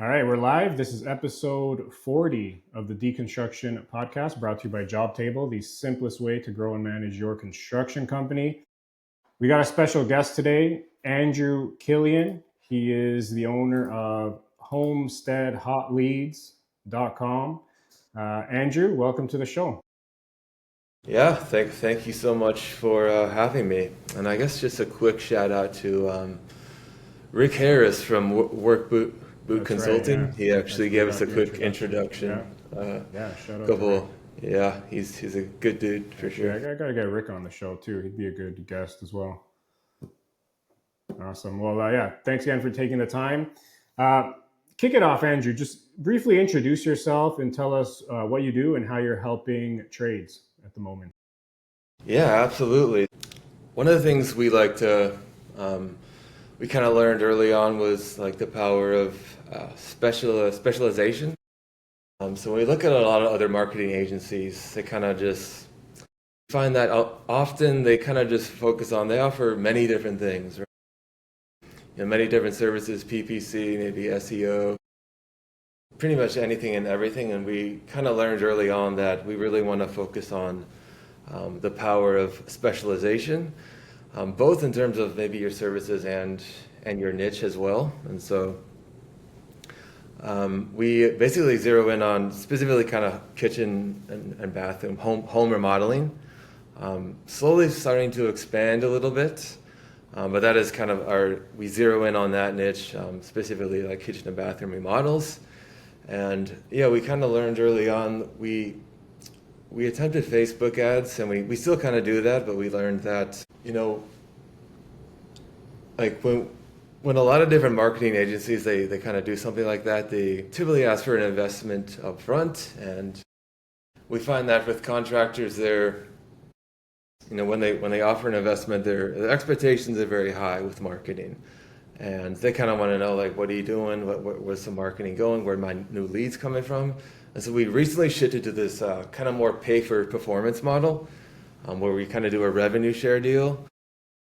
All right, we're live. This is episode 40 of the Deconstruction Podcast, brought to you by Jobtable, the simplest way to grow and manage your construction company. We got a special guest today, Andrew Killian. He is the owner of Homestead Hot Leads.com. Andrew, welcome to the show. Yeah, thank you so much for having me. And I guess just a quick shout out to Rick Harris from Work Boot That's right. Consulting. Yeah, He I actually gave us forgot a your quick introduction. introduction. Yeah. Shout out to Rick. Couple, yeah, he's a good dude for Heck yeah, sure. I got to get Rick on the show too. He'd be a good guest as well. Awesome. Well, thanks again for taking the time. Uh, Kick it off, Andrew. Just briefly introduce yourself and tell us what you do and how you're helping trades at the moment. Yeah, absolutely. One of the things we kind of learned early on was like the power of specialization. So when we look at a lot of other marketing agencies, they kind of just find that often they kind of just they offer many different things, right? Many different services, PPC, maybe SEO, pretty much anything and everything. And we kind of learned early on that we really want to focus on the power of specialization, both in terms of maybe your services and your niche as well. And so we basically zero in on specifically kind of kitchen and bathroom, home remodeling, slowly starting to expand a little bit. But that is kind of we zero in on that niche, specifically like kitchen and bathroom remodels. And yeah, we kind of learned early on, we attempted Facebook ads, and we still kind of do that, but we learned that, like when a lot of different marketing agencies, they kind of do something like that, they typically ask for an investment up front. And we find that with contractors, when they offer an investment, their expectations are very high with marketing, and they kind of want to know, like, what are you doing? Where's the marketing going? Where are my new leads coming from? And so we recently shifted to this kind of more pay for performance model, where we kind of do a revenue share deal.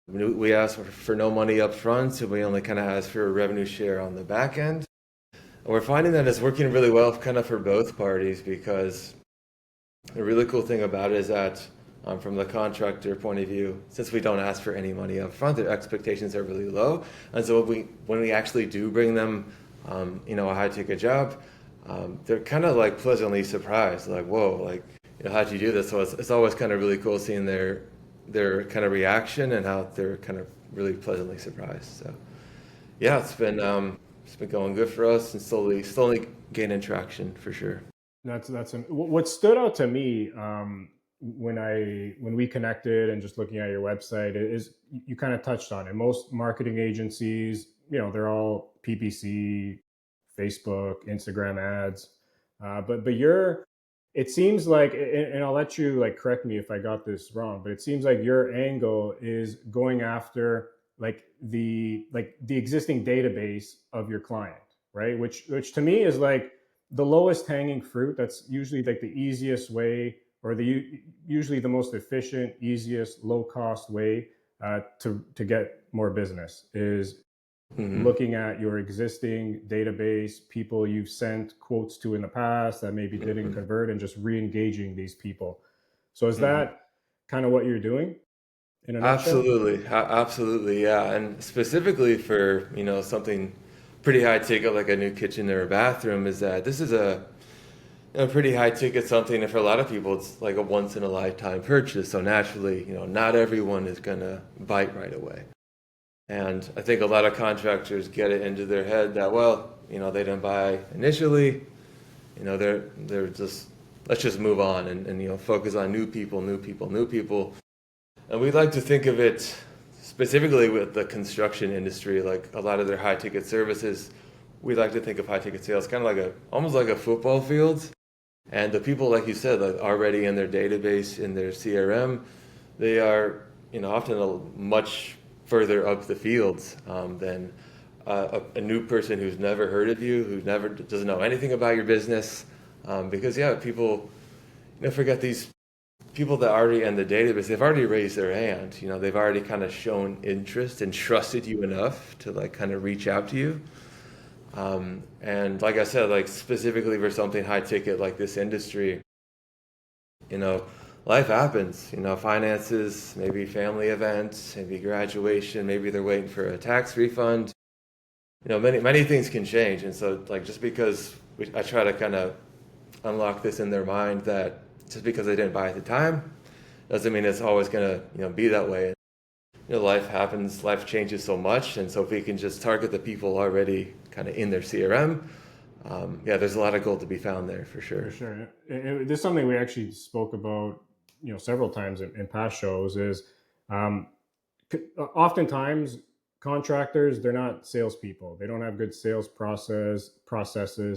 We ask for no money up front, so we only kind of ask for a revenue share on the back end. And we're finding that it's working really well kind of for both parties, because the really cool thing about it is that from the contractor point of view, since we don't ask for any money up front, their expectations are really low. And so when we actually do bring them, a high ticket job, they're kind of like pleasantly surprised, like, whoa, like, how'd you do this? So it's always kind of really cool seeing their kind of reaction and how they're kind of really pleasantly surprised. So yeah, it's been going good for us and slowly gaining traction for sure. What stood out to me when we connected and just looking at your website is you kind of touched on it. Most marketing agencies, they're all PPC, Facebook, Instagram ads, but it seems like, and I'll let you like correct me if I got this wrong, but it seems like your angle is going after the existing database of your client, right? Which to me is like the lowest hanging fruit. That's usually like the easiest way, or usually the most efficient, easiest, low cost way to get more business is looking at your existing database, people you've sent quotes to in the past that maybe didn't convert, and just re-engaging these people. So is that kind of what you're doing in a nutshell? Absolutely, yeah. And specifically for, something pretty high ticket like a new kitchen or a bathroom, is that this is a pretty high ticket something, and for a lot of people it's like a once in a lifetime purchase. So naturally, not everyone is gonna bite right away. And I think a lot of contractors get it into their head that, well, they didn't buy initially, they're just, let's just move on and focus on new people. And we like to think of it specifically with the construction industry, like a lot of their high ticket services. We like to think of high ticket sales kind of like almost like a football field. And the people, like you said, like already in their database, in their CRM, they are, often much further up the fields than a new person who's never heard of you, who doesn't know anything about your business. Because people, forget these people that are already in the database. They've already raised their hand. They've already kind of shown interest and trusted you enough to like kind of reach out to you. And like I said, like specifically for something high ticket like this industry, you know, life happens, you know, finances, maybe family events, maybe graduation, maybe they're waiting for a tax refund. You know, many things can change. And so like just because I try to kind of unlock this in their mind that just because they didn't buy at the time doesn't mean it's always going to, you know, be that way. You know, life happens, life changes so much. And so if we can just target the people already kind of in their CRM, yeah, there's a lot of gold to be found there for sure. For sure. There's something we actually spoke about, several times in past shows is um, oftentimes contractors, they're not salespeople. They don't have good sales processes.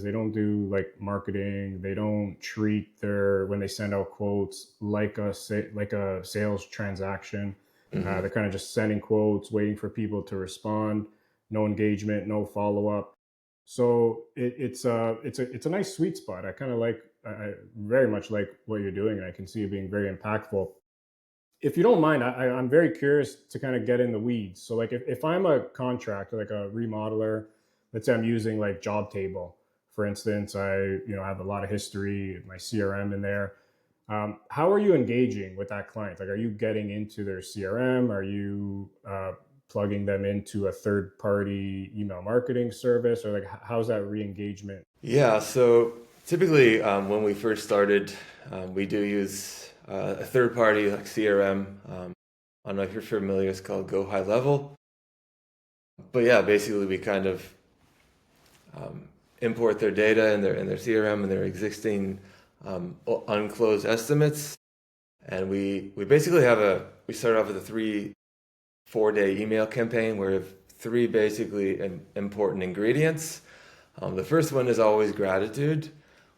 They don't do like marketing. They don't treat when they send out quotes like a sales transaction. Mm-hmm. They're kind of just sending quotes, waiting for people to respond. No engagement, no follow up. So it's a nice sweet spot. I very much like what you're doing, and I can see it being very impactful. If you don't mind, I'm very curious to kind of get in the weeds. So like if I'm a contractor, like a remodeler, let's say I'm using like Jobtable, for instance, I have a lot of history, my CRM in there. How are you engaging with that client? Like, are you getting into their CRM? Are you plugging them into a third party email marketing service, or like how's that re-engagement? Yeah, so typically when we first started, we do use a third party like CRM. I don't know if you're familiar, it's called Go High Level. But yeah, basically we kind of import their data and their CRM and their existing unclosed estimates. And we basically we start off with a 4-day email campaign where we have three basically important ingredients. The first one is always gratitude.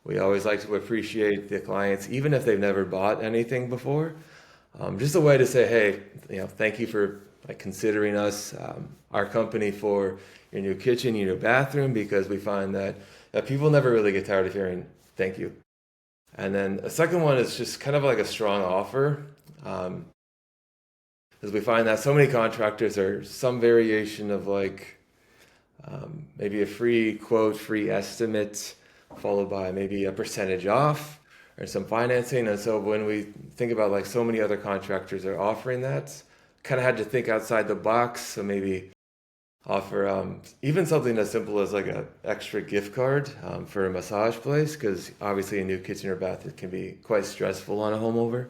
We always like to appreciate the clients, even if they've never bought anything before. Just a way to say, hey, thank you for like considering us, our company for your new kitchen, your new bathroom, because we find that people never really get tired of hearing thank you. And then the second one is just kind of like a strong offer. Because we find that so many contractors are some variation of like maybe a free quote, free estimate, followed by maybe a percentage off or some financing. And so when we think about like so many other contractors are offering that, kind of had to think outside the box. So maybe offer even something as simple as like an extra gift card for a massage place, because obviously a new kitchen or bath it can be quite stressful on a homeowner.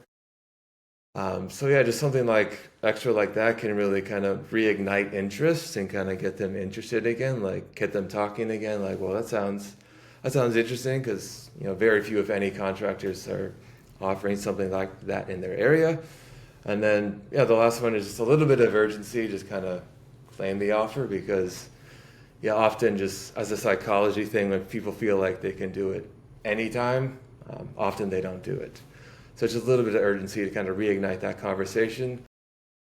So yeah, just something like extra like that can really kind of reignite interest and kind of get them interested again, like get them talking again. Like, well, that sounds interesting, because very few, if any, contractors are offering something like that in their area. And then the last one is just a little bit of urgency, just kind of claim the offer, because often just as a psychology thing, when people feel like they can do it anytime, often they don't do it. So it's just a little bit of urgency to kind of reignite that conversation.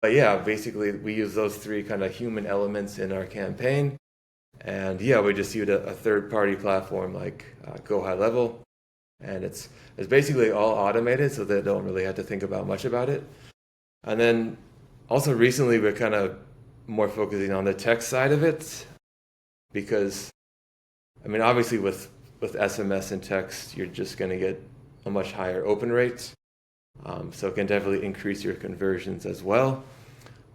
But yeah, basically we use those three kind of human elements in our campaign. And we just use a third-party platform like Go High Level. And it's basically all automated, so they don't really have to think about much about it. And then also recently we're kind of more focusing on the tech side of it, because obviously with SMS and text, you're just going to get a much higher open rate. So it can definitely increase your conversions as well.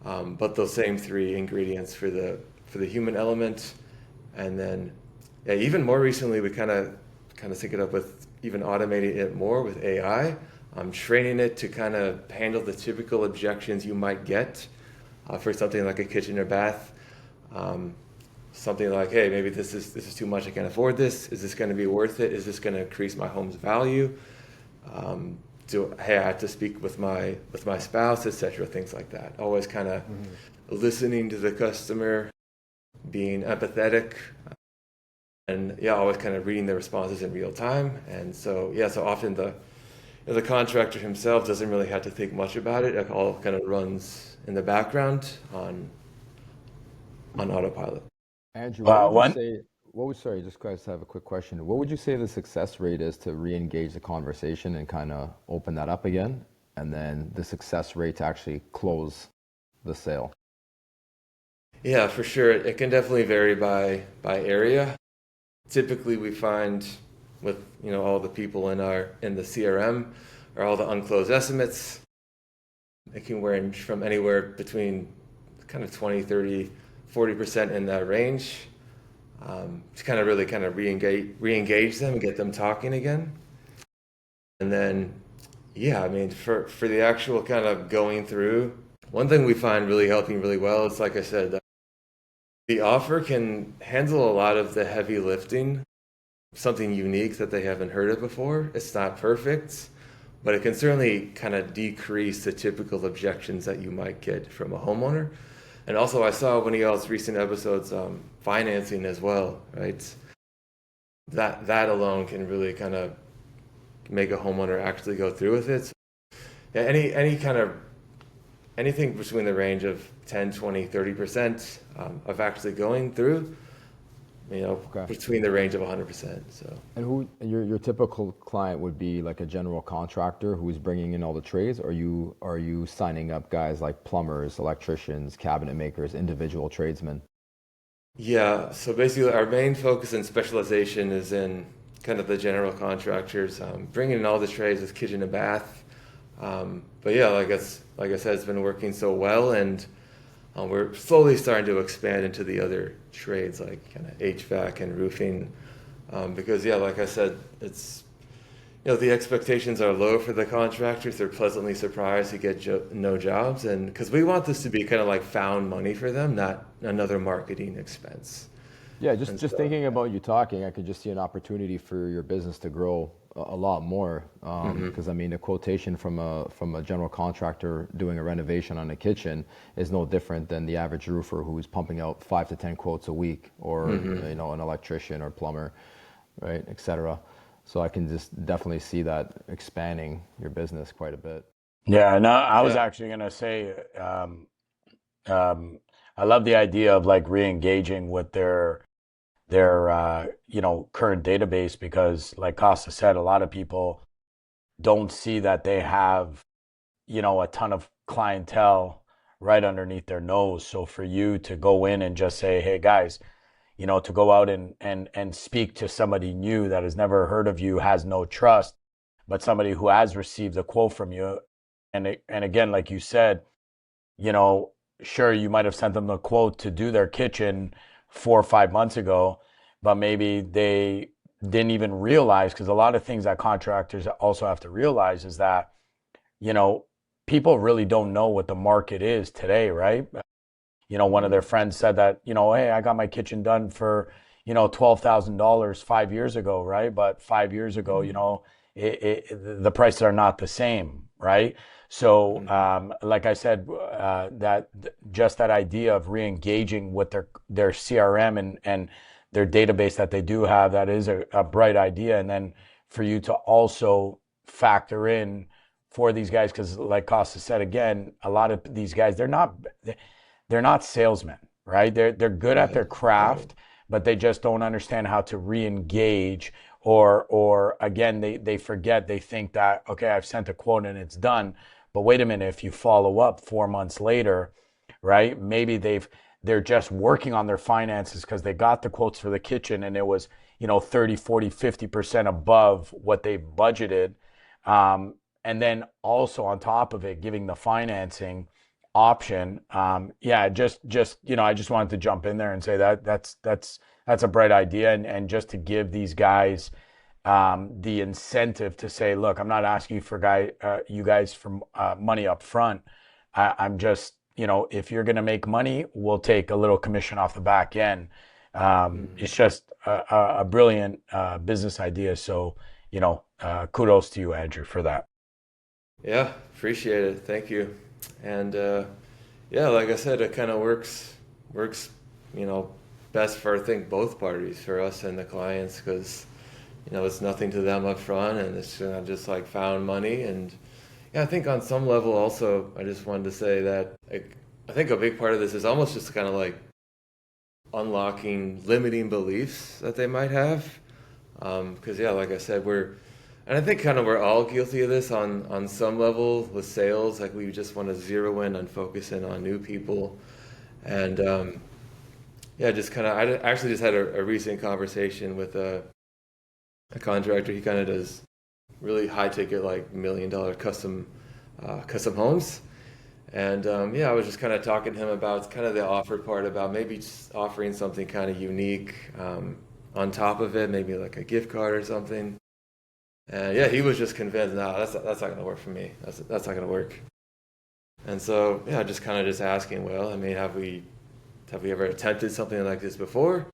But those same three ingredients for the human element. And then even more recently, we kind of sync it up with even automating it more with AI. Training it to kind of handle the typical objections you might get for something like a kitchen or bath. Something like, hey, maybe this is too much, I can't afford this. Is this going to be worth it? Is this going to increase my home's value? I have to speak with my spouse, etc. Things like that. Always kind of listening to the customer, being empathetic, and always kind of reading the responses in real time. And so so often the contractor himself doesn't really have to think much about it. It all kind of runs in the background on autopilot. Andrew, One. sorry, just guys have a quick question. What would you say the success rate is to re-engage the conversation and kind of open that up again? And then the success rate to actually close the sale? Yeah, for sure. It can definitely vary by area. typically we find with, all the people in the CRM are all the unclosed estimates. It can range from anywhere between kind of 20, 30, 40% in that range, to kind of really kind of re-engage them and get them talking again. And then, for the actual kind of going through, one thing we find really helping really well is, like I said, the offer can handle a lot of the heavy lifting, something unique that they haven't heard of before. It's not perfect, but it can certainly kind of decrease the typical objections that you might get from a homeowner. And also, I saw one of y'all's recent episodes, financing as well, right? That alone can really kind of make a homeowner actually go through with it. Yeah, anything between the range of 10, 20, 30% of actually going through, between the range of 100%. So. And who your typical client would be like a general contractor who's bringing in all the trades, or are you signing up guys like plumbers, electricians, cabinet makers, individual tradesmen? Yeah, so basically our main focus and specialization is in kind of the general contractors, bringing in all the trades with kitchen and bath. But yeah, like I said, it's been working so well, and we're slowly starting to expand into the other trades like kind of HVAC and roofing, because like I said, it's the expectations are low for the contractors. They're pleasantly surprised to get no jobs, and because we want this to be kind of like found money for them, not another marketing expense. Yeah, just thinking about you talking, I could just see an opportunity for your business to grow a lot more. Because I mean, a quotation from a general contractor doing a renovation on a kitchen is no different than the average roofer who's pumping out 5 to 10 quotes a week, or an electrician or plumber, right, etc. So I can just definitely see that expanding your business quite a bit. Yeah, no, I was actually gonna say, I love the idea of like re-engaging with their current database, because like Costa said, a lot of people don't see that they have a ton of clientele right underneath their nose. So for you to go in and just say, hey guys, to go out and speak to somebody new that has never heard of you, has no trust, but somebody who has received a quote from you, and again, like you said, sure, you might have sent them the quote to do their kitchen 4 or 5 months ago, but maybe they didn't even realize, because a lot of things that contractors also have to realize is that, people really don't know what the market is today, right? One of their friends said that, hey, I got my kitchen done for, $12,000 5 years ago, right? But 5 years ago, the prices are not the same, right? So, like I said, that idea of re-engaging with their CRM and their database that they do have, that is a bright idea. And then for you to also factor in for these guys, because like Costa said, again, a lot of these guys, they're not salesmen, right? They're good at their craft, but they just don't understand how to re-engage, or again, they forget, they think that, okay, I've sent a quote and it's done. But wait a minute, if you follow up 4 months later, right? Maybe they're just working on their finances because they got the quotes for the kitchen and it was, 30, 40, 50% above what they budgeted. And then also on top of it, giving the financing option. I just wanted to jump in there and say that's a bright idea. And just to give these guys the incentive to say, look, I'm not asking you guys for money up front. I'm just, if you're going to make money, we'll take a little commission off the back end. It's just a brilliant business idea. So, kudos to you, Andrew, for that. Yeah, appreciate it. Thank you. And like I said, it kind of works, best for, I think, both parties, for us and the clients, because it's nothing to them up front, and it's just like found money. And I think on some level also, I just wanted to say that I think a big part of this is almost just kind of like unlocking limiting beliefs that they might have, because like I said, and I think kind of we're all guilty of this on some level with sales. Like, we just want to zero in on focusing on new people. And yeah, just kind of, I actually just had a recent conversation with a contractor. He kind of does really high ticket, like $1 million custom homes. And yeah, I was just kind of talking to him about kind of the offer part, about maybe just offering something kind of unique on top of it, maybe like a gift card or something. And yeah, he was just convinced, no, that's not going to work for me. That's not going to work. And so yeah, just kind of just asking, well, I mean, have we ever attempted something like this before?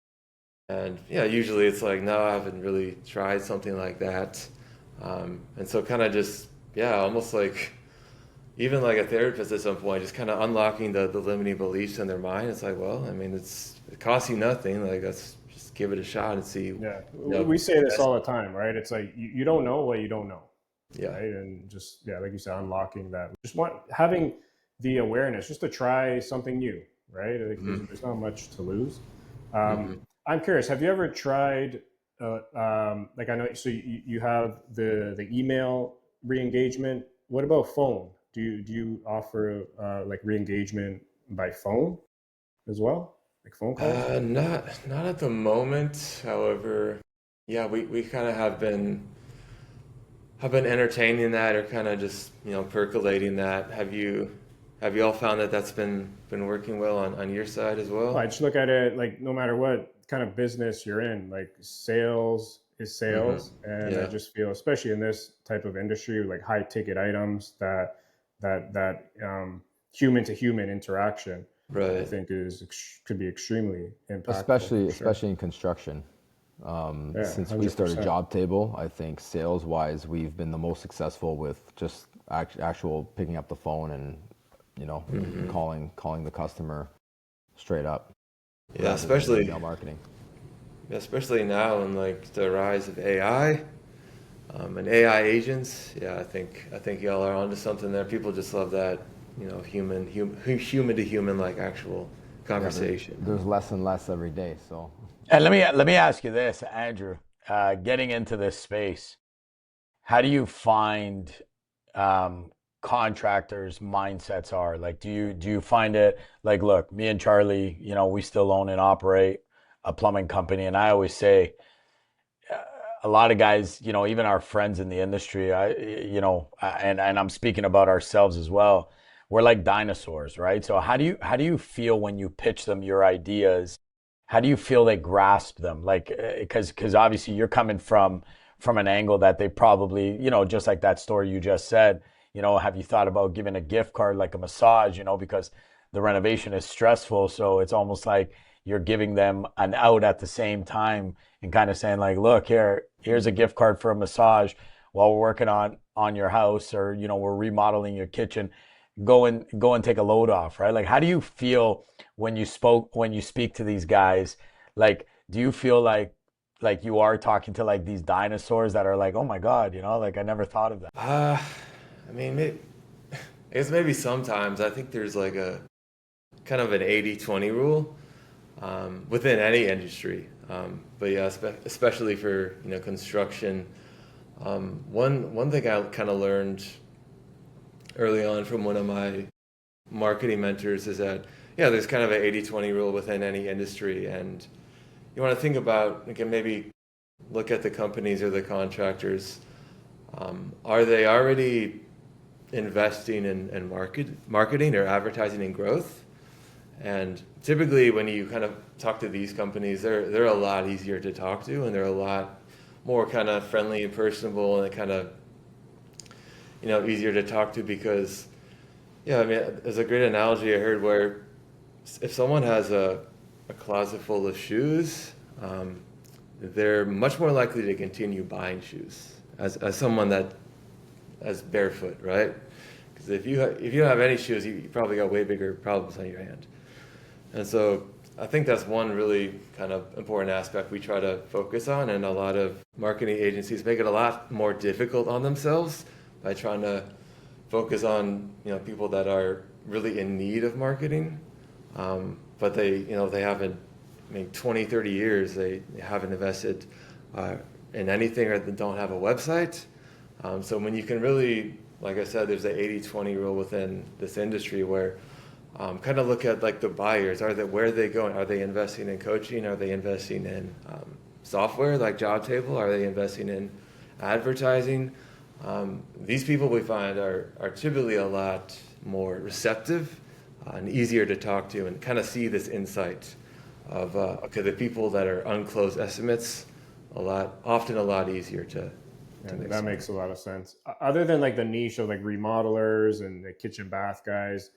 And yeah, usually it's like, no, I haven't really tried something like that. And so kind of just, yeah, almost like even like a therapist at some point, just kind of unlocking the limiting beliefs in their mind. It's like, well, I mean, it costs you nothing. Like, let's just give it a shot and see. Yeah, You know, we say this all the time, right? It's like you don't know what you don't know, yeah. right? And just, yeah, like you said, unlocking that. Just having the awareness just to try something new, right? Like, there's not much to lose. I'm curious, have you ever tried, like, I know, so you have the email re-engagement. What about phone? Do you offer like re-engagement by phone as well, like phone calls? Not at the moment. However, yeah, we kind of have been entertaining that, or kind of just, percolating that. Have you all found that that's been working well on your side as well? I just look at it like, no matter what kind of business you're in, like sales is sales. And I Yeah. just feel, especially in this type of industry, like high ticket items, that human to human interaction, I Right. think could be extremely impactful. Especially in construction. Yeah, Since we started 100%. Jobtable, I think sales wise, we've been the most successful with just actual picking up the phone and, calling the customer straight up. Yeah, rather than especially email marketing. now in like the rise of AI, and AI agents. Yeah, I think y'all are onto something there. People just love that, human to human, like actual conversation. There's less and less every day. So And let me ask you this, Andrew. Getting into this space, how do you find contractors' mindsets are? Like, do you find it like, look, me and Charlie, we still own and operate a plumbing company, and I always say, a lot of guys, even our friends in the industry, and I'm speaking about ourselves as well. We're like dinosaurs, right? So how do you feel when you pitch them your ideas? How do you feel they grasp them? Like, because obviously you're coming from an angle that they probably, just like that story you just said, have you thought about giving a gift card like a massage, because the renovation is stressful. So it's almost like you're giving them an out at the same time, and kind of saying like, look, here's a gift card for a massage while we're working on your house, or, we're remodeling your kitchen. Go and take a load off, right? Like, how do you feel when you speak to these guys? Like, do you feel like you are talking to like these dinosaurs that are like, oh my God, like I never thought of that? I mean, I guess maybe sometimes I think there's like a kind of an 80-20 rule within any industry. But yeah, especially for, construction. One thing I kind of learned early on from one of my marketing mentors is that, yeah, there's kind of an 80-20 rule within any industry. And you want to think about, again, maybe look at the companies or the contractors. Are they already investing in marketing or advertising and growth? And typically when you kind of talk to these companies, they're a lot easier to talk to, and they're a lot more kind of friendly and personable, and kind of, easier to talk to, because, yeah, I mean, there's a great analogy I heard where if someone has a closet full of shoes, they're much more likely to continue buying shoes as someone that as barefoot, right? Because if you don't have any shoes, you probably got way bigger problems on your hand. And so I think that's one really kind of important aspect we try to focus on, and a lot of marketing agencies make it a lot more difficult on themselves by trying to focus on, people that are really in need of marketing, but they haven't, 20, 30 years, they haven't invested in anything, or they don't have a website. So when you can really, like I said, there's the 80-20 rule within this industry where kind of look at like the buyers. Where are they going? Are they investing in coaching? Are they investing in software like Jobtable? Are they investing in advertising? These people we find are typically a lot more receptive and easier to talk to, and kind of see this insight of the people that are unclosed estimates often a lot easier to make that makes a lot of sense. Other than like the niche of like remodelers and the kitchen bath guys,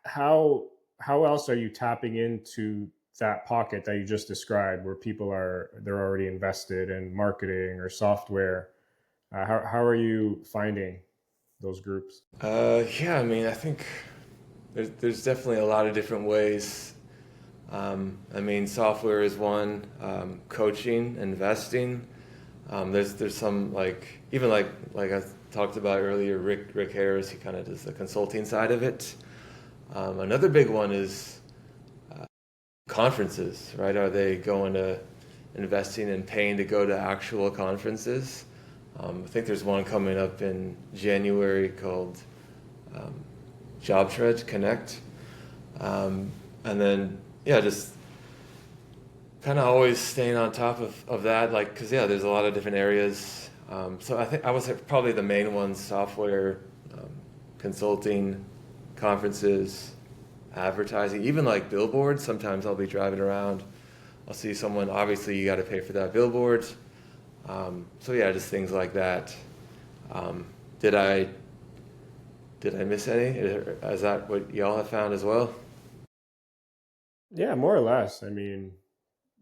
how else are you tapping into that pocket that you just described, where they're already invested in marketing or software? How are you finding those groups? Yeah, I mean, I think there's definitely a lot of different ways. I mean, software is one, coaching, investing. There's some even like I talked about earlier, Rick Harris, he kind of does the consulting side of it. Another big one is conferences, right? Are they going to investing and paying to go to actual conferences? I think there's one coming up in January called Jobtable Connect. And then, just kind of always staying on top of that, because there's a lot of different areas. So I would say probably the main ones: software, consulting, conferences, advertising, even like billboards. Sometimes I'll be driving around, I'll see someone, obviously you got to pay for that billboard. Just things like that. Did I miss any? Is that what y'all have found as well? Yeah, more or less. I mean,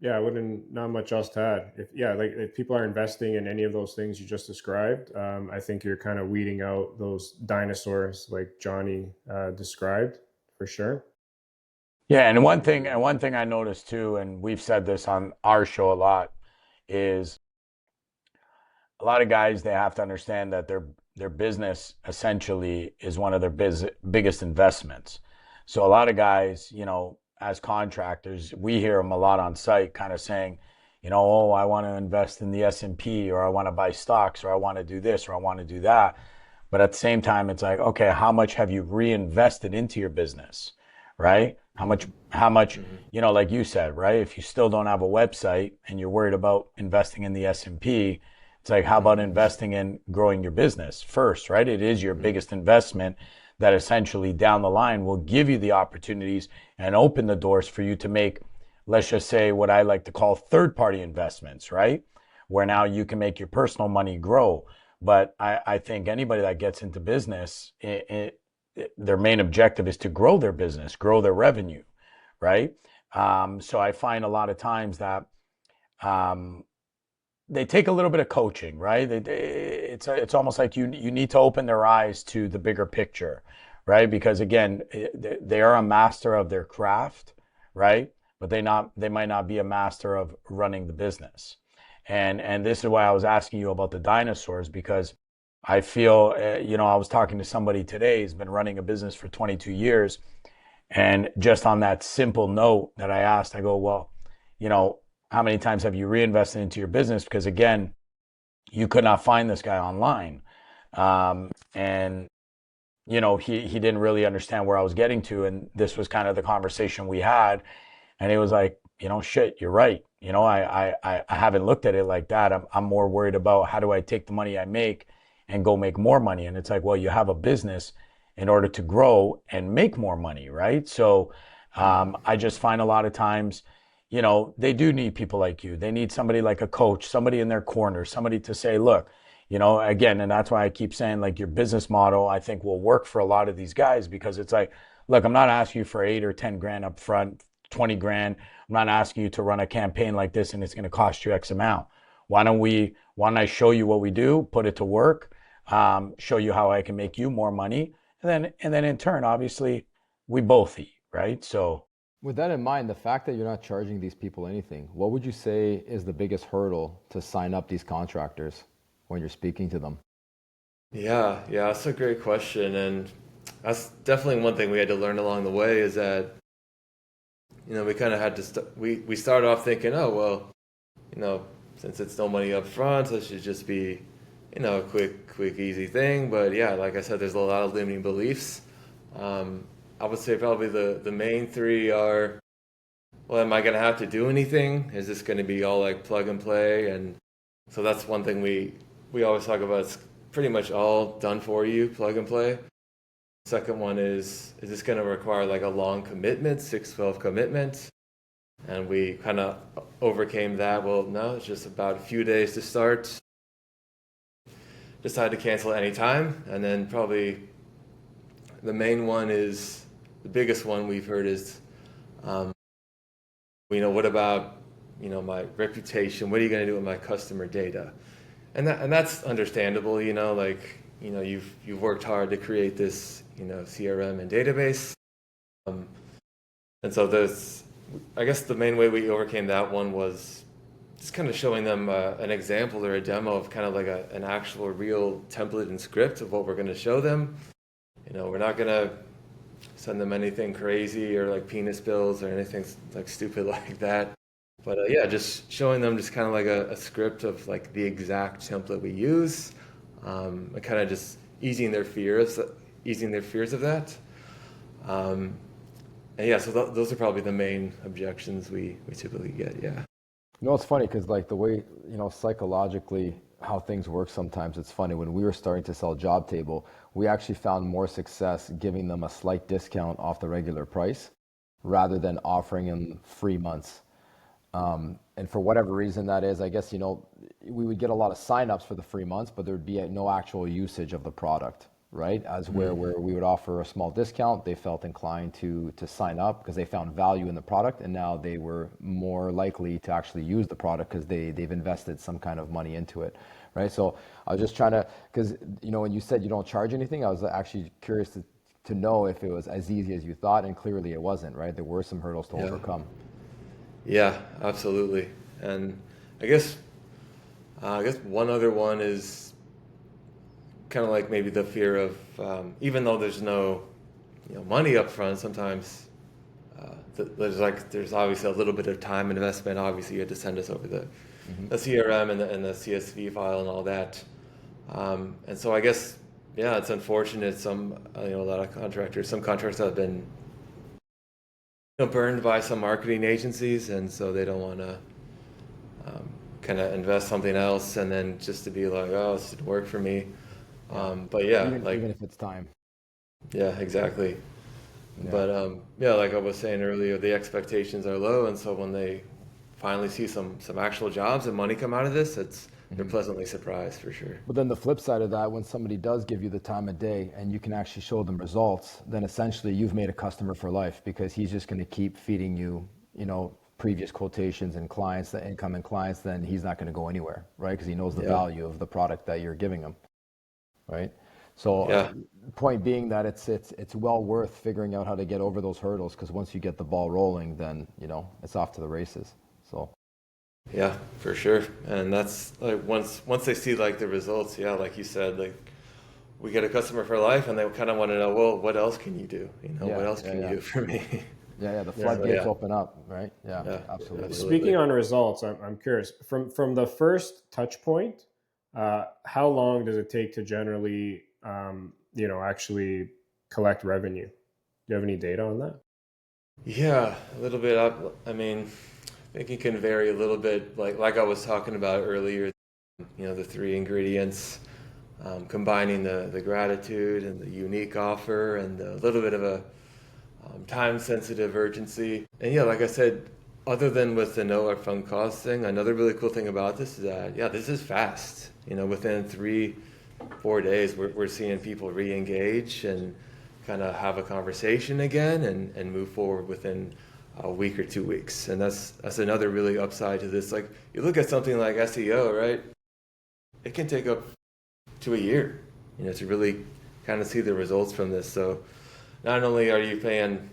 not much else to add. If people are investing in any of those things you just described, I think you're kind of weeding out those dinosaurs like Johnny described, for sure. Yeah, and one thing I noticed too, and we've said this on our show a lot, is a lot of guys, they have to understand that their business essentially is one of their biggest investments. So a lot of guys, as contractors, we hear them a lot on site kind of saying, oh, I want to invest in the S&P, or I want to buy stocks, or I want to do this, or I want to do that. But at the same time, it's like, okay, how much have you reinvested into your business, right? How much, like you said, right? If you still don't have a website and you're worried about investing in the S&P, it's like, how about investing in growing your business first, right? It is your biggest investment that essentially down the line will give you the opportunities and open the doors for you to make, let's just say, what I like to call third-party investments, right? Where now you can make your personal money grow. But I think anybody that gets into business, their main objective is to grow their business, grow their revenue, right? So I find a lot of times that they take a little bit of coaching, right? It's almost like you need to open their eyes to the bigger picture, right? Because again, they are a master of their craft, right? But they might not be a master of running the business. And this is why I was asking you about the dinosaurs, because I feel, I was talking to somebody today who's been running a business for 22 years. And just on that simple note that I asked, I go, well, how many times have you reinvested into your business? Because again, you could not find this guy online. And he didn't really understand where I was getting to. And this was kind of the conversation we had. And he was like, shit, you're right. I haven't looked at it like that. I'm more worried about how do I take the money I make and go make more money. And it's like, well, you have a business in order to grow and make more money, right? So I just find a lot of times, they do need people like you. They need somebody like a coach, somebody in their corner, somebody to say, look, again, and that's why I keep saying, like, your business model, I think, will work for a lot of these guys, because it's like, look, I'm not asking you for 8 or 10 grand up front, 20 grand. I'm not asking you to run a campaign like this and it's going to cost you X amount. Why don't I show you what we do, put it to work, show you how I can make you more money. And then in turn, obviously, we both eat, right? So with that in mind, the fact that you're not charging these people anything, what would you say is the biggest hurdle to sign up these contractors when you're speaking to them? Yeah, that's a great question. And that's definitely one thing we had to learn along the way, is that, we kind of had to, we started off thinking, oh, well, since it's no money up front, it should just be, a quick, easy thing. But yeah, like I said, there's a lot of limiting beliefs. I would say probably the main three are, well, am I going to have to do anything? Is this going to be all like plug and play? And so that's one thing we always talk about. It's pretty much all done for you, plug and play. Second one is this going to require like a long commitment, 6-12 commitment? And we kind of overcame that. Well, no, it's just about a few days to start. Decide to cancel any time. And then probably the main one is, the biggest one we've heard is, what about, my reputation? What are you going to do with my customer data? And that's understandable, you've worked hard to create this, CRM and database. And so I guess the main way we overcame that one was just kind of showing them an example or a demo of kind of like an actual real template and script of what we're going to show them. We're not going to send them anything crazy or like penis bills or anything like stupid like that. But just showing them just kind of like a script of like the exact template we use, and kind of just easing their fears of that. So those are probably the main objections we typically get. Yeah. It's funny because like the way, psychologically how things work sometimes, it's funny. When we were starting to sell Jobtable, we actually found more success giving them a slight discount off the regular price rather than offering them free months. And for whatever reason that is, I guess, we would get a lot of signups for the free months, but there'd be no actual usage of the product, right? As where we would offer a small discount, they felt inclined to sign up because they found value in the product, and now they were more likely to actually use the product because they've invested some kind of money into it, right? So I was just trying to, because, when you said you don't charge anything, I was actually curious to know if it was as easy as you thought, and clearly it wasn't, right? There were some hurdles to overcome. Yeah, absolutely. And I guess one other one is kind of like maybe the fear of, even though there's no money up front, sometimes there's obviously a little bit of time investment. Obviously, you had to send us over the CRM and the CSV file and all that. And so I guess, it's unfortunate. Some a lot of some contractors have been burned by some marketing agencies, and so they don't want to kind of invest something else and then just to be like, oh, this didn't work for me. But even if it's time. Yeah, exactly. Yeah. But like I was saying earlier, the expectations are low, and so when they finally see some actual jobs and money come out of this, they're pleasantly surprised for sure. But then the flip side of that, when somebody does give you the time of day and you can actually show them results, then essentially you've made a customer for life, because he's just going to keep feeding you, previous quotations and clients, the incoming clients. Then he's not going to go anywhere, right? Because he knows the value of the product that you're giving him, right? So point being that it's well worth figuring out how to get over those hurdles, because once you get the ball rolling, then it's off to the races. So. Yeah, for sure. And that's like once they see like the results, like you said, like we get a customer for life, and they kind of want to know, well, what else can you do? What else can you do for me? The floodgates open up, right? Yeah, absolutely. Speaking on results, I'm curious, from the first touch point, how long does it take to generally, actually collect revenue? Do you have any data on that? Yeah, a little bit. I think it can vary a little bit, like I was talking about earlier, the 3 ingredients, combining the gratitude and the unique offer and a little bit of a time-sensitive urgency. And like I said, other than with the no upfront cost thing, another really cool thing about this is that, this is fast. Within 3-4 days, we're seeing people re-engage and kind of have a conversation again and move forward within a week or 2 weeks. And that's another really upside to this. Like, you look at something like SEO, right? It can take up to a year, to really kind of see the results from this. So not only are you paying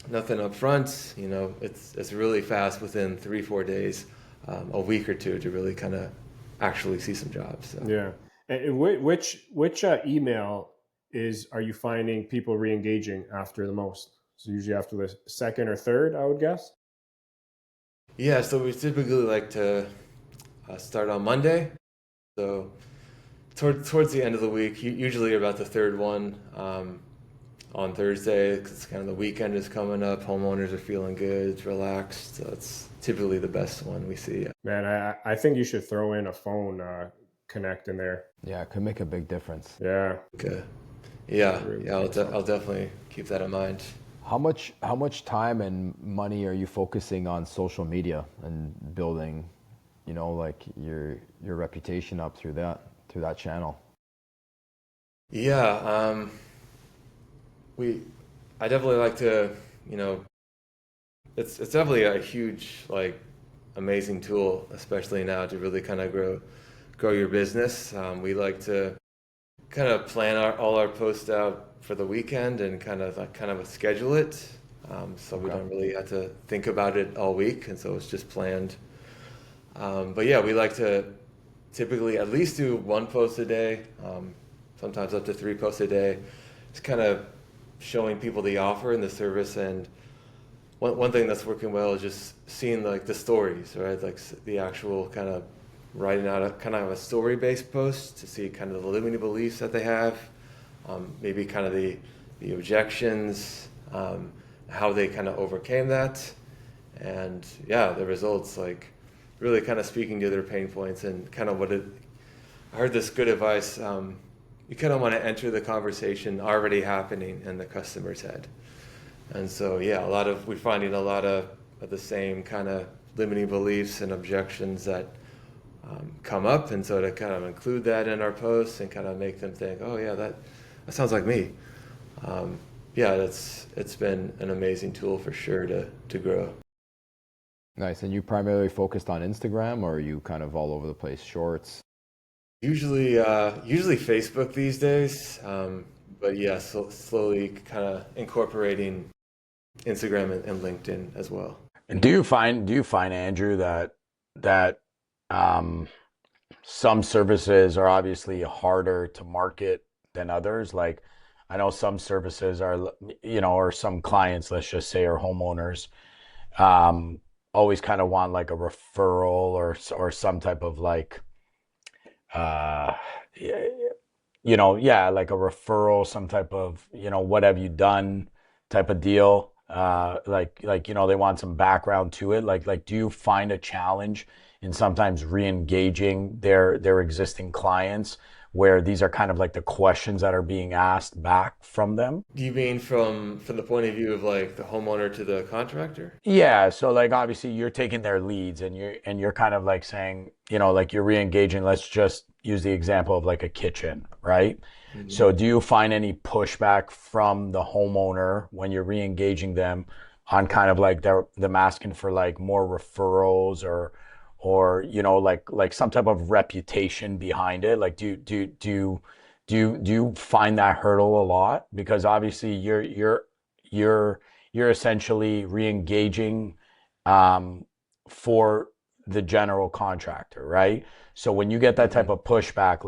nothing up front, it's really fast within 3-4 days, a week or two, to really kind of actually see some jobs. So. Yeah. And which email are you finding people re-engaging after the most? So usually after the second or third, I would guess? Yeah, so we typically like to start on Monday. So towards the end of the week, usually about the third one, on Thursday, because kind of the weekend is coming up. Homeowners are feeling good, relaxed. So it's typically the best one we see. Man, I think you should throw in a phone connect in there. Yeah, it could make a big difference. Yeah. Okay. Yeah, Really yeah, I'll definitely keep that in mind. How much time and money are you focusing on social media and building, like your reputation up through that channel? Yeah, I definitely like to, it's definitely a huge, like, amazing tool, especially now to really kind of grow your business. We like to kind of plan all our posts out for the weekend and kind of schedule it. So we don't really have to think about it all week, and so it's just planned. But yeah, we like to typically at least do one post a day, sometimes up to 3 posts a day. It's kind of showing people the offer and the service. And one thing that's working well is just seeing like the stories, right? Like the actual kind of writing out a story-based post to see kind of the limiting beliefs that they have, maybe kind of the objections, how they kind of overcame that, and yeah, the results, like really kind of speaking to their pain points and kind of I heard this good advice. You kind of want to enter the conversation already happening in the customer's head. And so, yeah, we're finding a lot of the same kind of limiting beliefs and objections that come up. And so to kind of include that in our posts and kind of make them think, oh yeah, that sounds like me. Yeah, it's been an amazing tool for sure to grow. Nice. And you primarily focused on Instagram, or are you kind of all over the place? Shorts? Usually Facebook these days, but yeah, slowly kind of incorporating Instagram and LinkedIn as well. And do you find Andrew that some services are obviously harder to market than others? Like I know some services are, or some clients, let's just say, are homeowners, always kind of want like a referral or some type of like, like a referral, some type of, what have you done type of deal. They want some background to it. Like, do you find a challenge in sometimes re-engaging their existing clients where these are kind of like the questions that are being asked back from them? Do you mean from the point of view of like the homeowner to the contractor? Yeah. So like, obviously you're taking their leads and you're kind of like saying, like you're re-engaging. Let's just use the example of like a kitchen, right? Mm-hmm. So do you find any pushback from the homeowner when you're re-engaging them on kind of like them asking for like more referrals or like some type of reputation behind it? Like do you find that hurdle a lot? Because obviously you're essentially re-engaging for the general contractor, right? So when you get that type of pushback,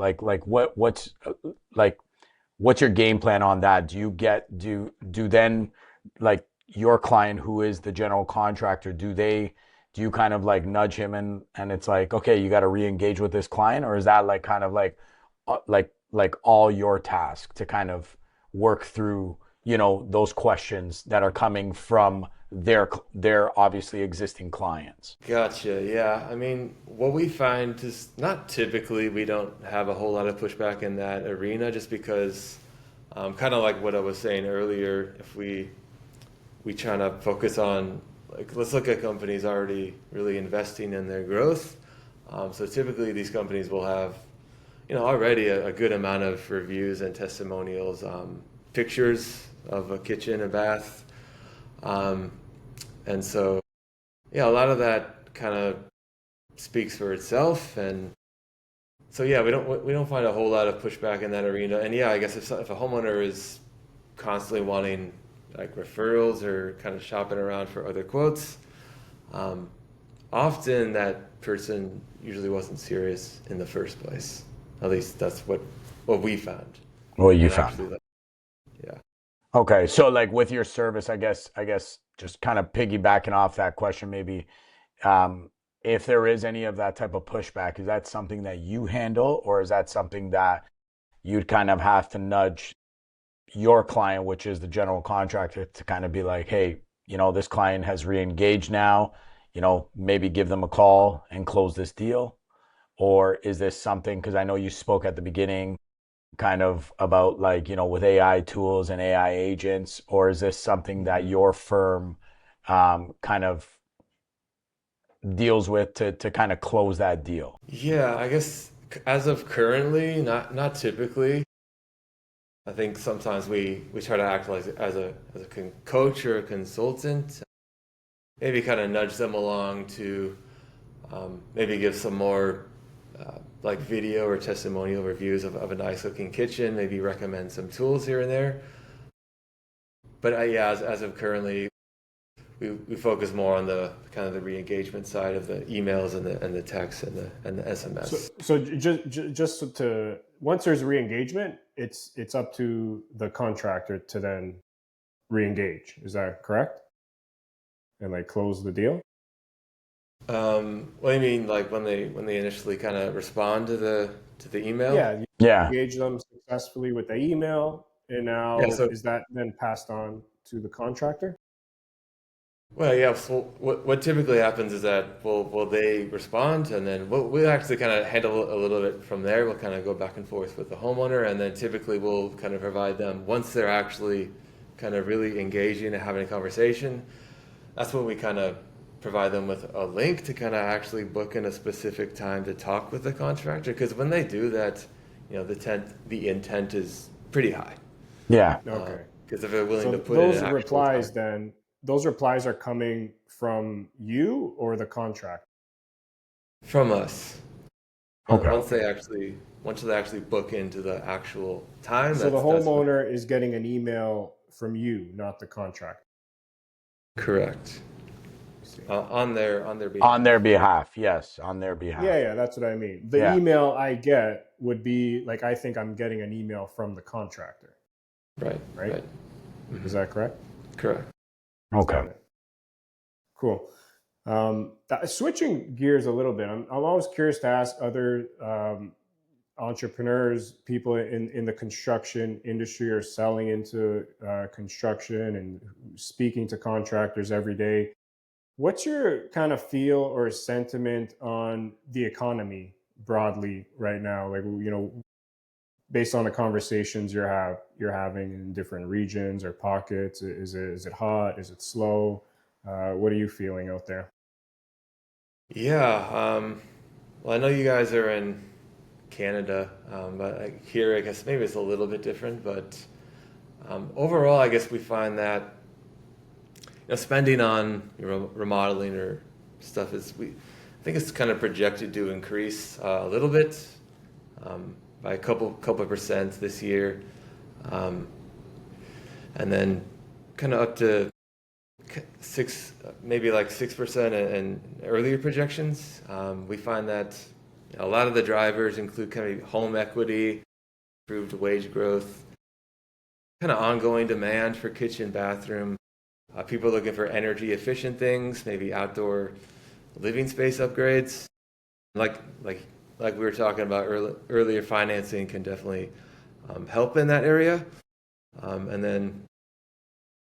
what's your game plan on that? Do then like your client who is the general contractor, do you kind of like nudge him and it's like, okay, you got to re-engage with this client? Or is that like kind of like all your task to kind of work through, those questions that are coming from their obviously existing clients? Gotcha. Yeah. I mean, what we find is not typically we don't have a whole lot of pushback in that arena, just because kind of like what I was saying earlier, if we try to focus on, like, let's look at companies already really investing in their growth. So typically these companies will have, already a good amount of reviews and testimonials, pictures of a kitchen and bath. And so, yeah, a lot of that kind of speaks for itself. And so, yeah, we don't find a whole lot of pushback in that arena. And yeah, I guess if a homeowner is constantly wanting like referrals or kind of shopping around for other quotes, often that person usually wasn't serious in the first place. At least that's what we found. What you found. Yeah. Okay. So like with your service, I guess just kind of piggybacking off that question, maybe, if there is any of that type of pushback, is that something that you handle, or is that something that you'd kind of have to nudge, your client, which is the general contractor, to kind of be like, hey, this client has re-engaged now, maybe give them a call and close this deal? Or is this something, because I know you spoke at the beginning kind of about like, with AI tools and AI agents, or is this something that your firm kind of deals with to kind of close that deal? Yeah, I guess as of currently, not typically. I think sometimes we try to act like as a coach or a consultant, maybe kind of nudge them along to maybe give some more like video or testimonial reviews of a nice looking kitchen, maybe recommend some tools here and there. But yeah, as of currently, we focus more on the kind of the re-engagement side of the emails and the texts and the SMS. So just to, once there's re-engagement, it's up to the contractor to then re-engage. Is that correct? And like close the deal? What do you mean, like when they initially kind of respond to the email? Yeah, you Yeah. engage them successfully with the email, and now is that then passed on to the contractor? Well, yeah. So what typically happens is that will they respond, and then we'll actually kind of handle a little bit from there. We'll kind of go back and forth with the homeowner, and then typically we'll kind of provide them, once they're actually kind of really engaging and having a conversation, that's when we kind of provide them with a link to kind of actually book in a specific time to talk with the contractor. Because when they do that, the intent is pretty high. Yeah. Okay. Because if they're willing to put those in an replies, time. then those replies are coming from you or the contractor? From us. Okay. Once they actually book into the actual time. So the homeowner is getting an email from you, not the contractor. Correct. On their behalf. On their behalf, yes, on their behalf. Yeah, that's what I mean. The email I get would be like, I think I'm getting an email from the contractor. Right. Is that correct? Correct. Okay. Cool. Switching gears a little bit, I'm always curious to ask other entrepreneurs, people in the construction industry or selling into construction and speaking to contractors every day. What's your kind of feel or sentiment on the economy broadly right now? Like, based on the conversations you're having in different regions or pockets, is it hot? Is it slow? What are you feeling out there? Yeah. Well, I know you guys are in Canada, but here I guess maybe it's a little bit different. But overall, I guess we find that spending on remodeling or stuff I think it's kind of projected to increase a little bit by a couple of percent this year, and then kind of up to 6% in earlier projections. We find that a lot of the drivers include kind of home equity, improved wage growth, kind of ongoing demand for kitchen, bathroom. People looking for energy efficient things, maybe outdoor living space upgrades. Like we were talking about earlier, financing can definitely help in that area. And then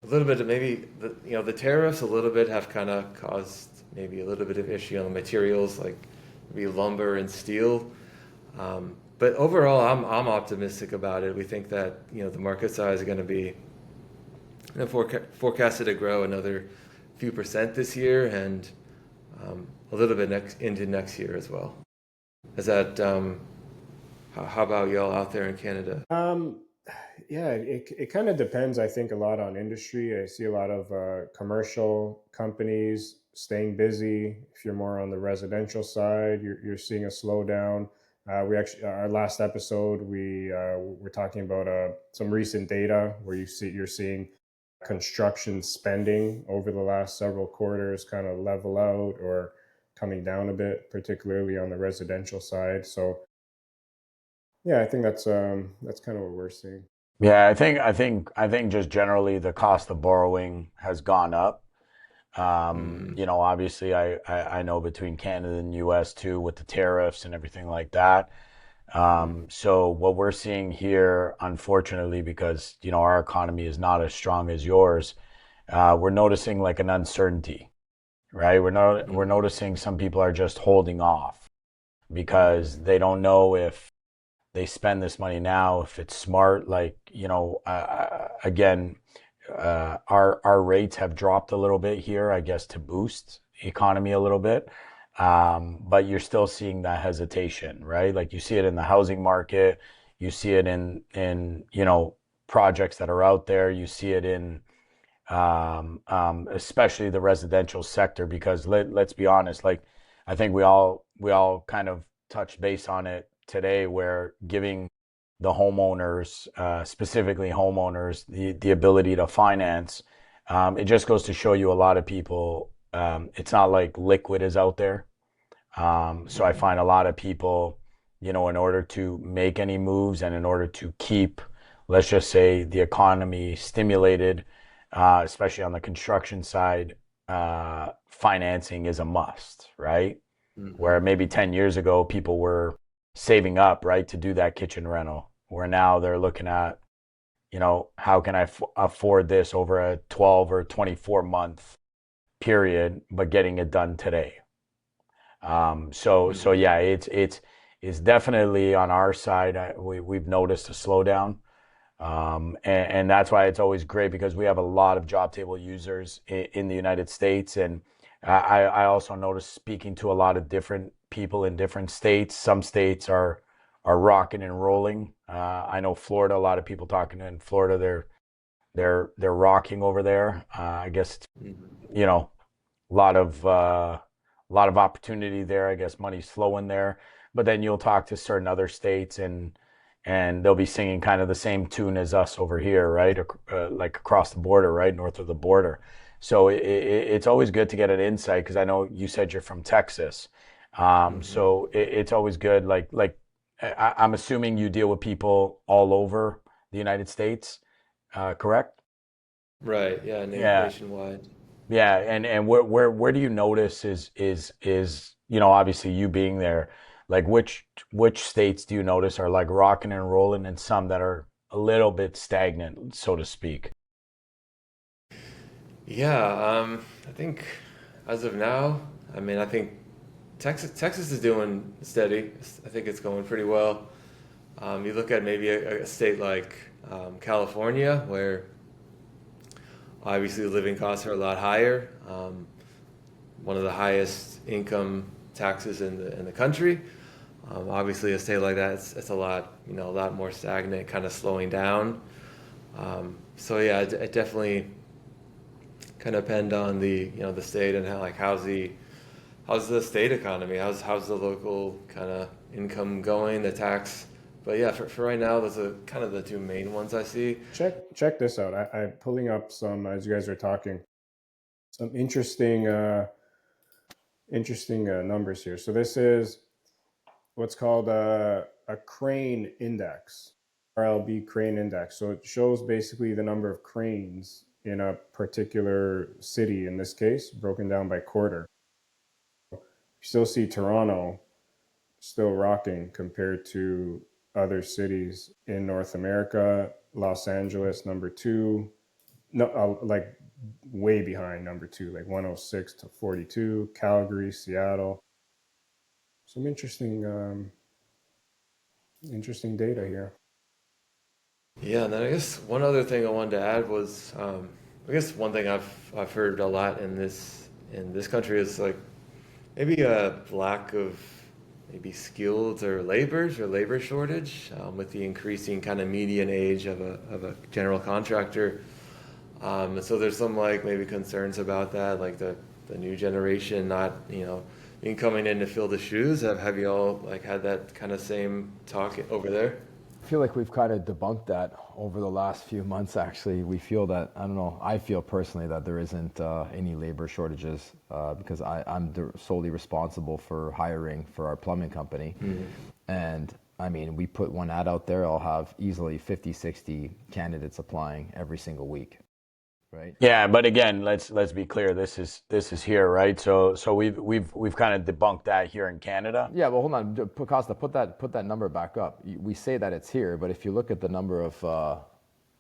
a little bit of maybe the tariffs a little bit have kind of caused maybe a little bit of issue on the materials like maybe lumber and steel. But overall, I'm optimistic about it. We think that the market size is going to be forecasted to grow another few percent this year and a little bit into next year as well. Is that how about y'all out there in Canada? Yeah, it kind of depends, I think, a lot on industry. I see a lot of commercial companies staying busy. If you're more on the residential side, you're seeing a slowdown. We actually, our last episode, we're talking about some recent data where you're seeing construction spending over the last several quarters kind of level out or coming down a bit, particularly on the residential side. So yeah, I think that's kind of what we're seeing. Yeah, I think just generally the cost of borrowing has gone up. Obviously I know between Canada and US too with the tariffs and everything like that. So what we're seeing here, unfortunately, because our economy is not as strong as yours, we're noticing like an uncertainty, right? We're noticing some people are just holding off because they don't know if they spend this money now, if it's smart. Like again, our rates have dropped a little bit here, I guess, to boost the economy a little bit. But you're still seeing that hesitation, right? Like you see it in the housing market, you see it in projects that are out there, you see it in especially the residential sector, because let's be honest, like I think we all kind of touched base on it today, where giving the homeowners, specifically homeowners, the ability to finance, it just goes to show you a lot of people, it's not like liquid is out there. So I find a lot of people, in order to make any moves and in order to keep, let's just say, the economy stimulated, especially on the construction side, financing is a must, right? Where maybe 10 years ago, people were saving up, right, to do that kitchen rental, where now they're looking at, how can I afford this over a 12 or 24-month period, but getting it done today. So yeah, it's definitely on our side. We've noticed a slowdown. And that's why it's always great, because we have a lot of Jobtable users in the United States. And I also notice, speaking to a lot of different people in different states, some states are rocking and rolling. I know Florida, a lot of people talking in Florida, they're rocking over there. I guess, a lot of opportunity there. I guess money's flowing there. But then you'll talk to certain other states, and they'll be singing kind of the same tune as us over here, right? Like across the border, right? North of the border. So it's always good to get an insight, because I know you said you're from Texas. So it's always good. I'm assuming you deal with people all over the United States, correct? Right. Yeah. Yeah. Nationwide. Yeah, and where do you notice is obviously you being there, like which states do you notice are like rocking and rolling, and some that are a little bit stagnant, so to speak? Yeah. I think as of now, I think Texas is doing steady. I think it's going pretty well. You look at maybe a state like California, where obviously the living costs are a lot higher. One of the highest income taxes in the country. Obviously, a state like that, it's a lot more stagnant, kind of slowing down. So yeah, it definitely kind of depend on the state, and how's the state economy, how's the local kind of income going, the tax. But yeah, for right now, those are kind of the two main ones I see. Check this out. I'm pulling up some, as you guys are talking, some interesting numbers here. So this is what's called a crane index, RLB crane index. So it shows basically the number of cranes in a particular city, in this case, broken down by quarter. You still see Toronto still rocking compared to other cities in North America. Los Angeles, number two, no, like way behind number two, like 106 to 42. Calgary, Seattle. Some interesting data here. Yeah, and then I guess one other thing I wanted to add was, I guess one thing I've heard a lot in this country is like maybe a lack of maybe skilled or labor shortage, with the increasing kind of median age of a general contractor. And so there's some like maybe concerns about that, like the new generation not being coming in to fill the shoes. Have you all like had that kind of same talk over there? I feel like we've kind of debunked that over the last few months, actually. We feel that, I don't know, I feel personally that there isn't any labor shortages, because I'm solely responsible for hiring for our plumbing company. And I mean, we put one ad out there, I'll have easily 50, 60 candidates applying every single week. right? Yeah, but again, let's be clear. This is here, right? So we've kind of debunked that here in Canada. Yeah, well, hold on, Costa, put that number back up. We say that it's here, but if you look at the number of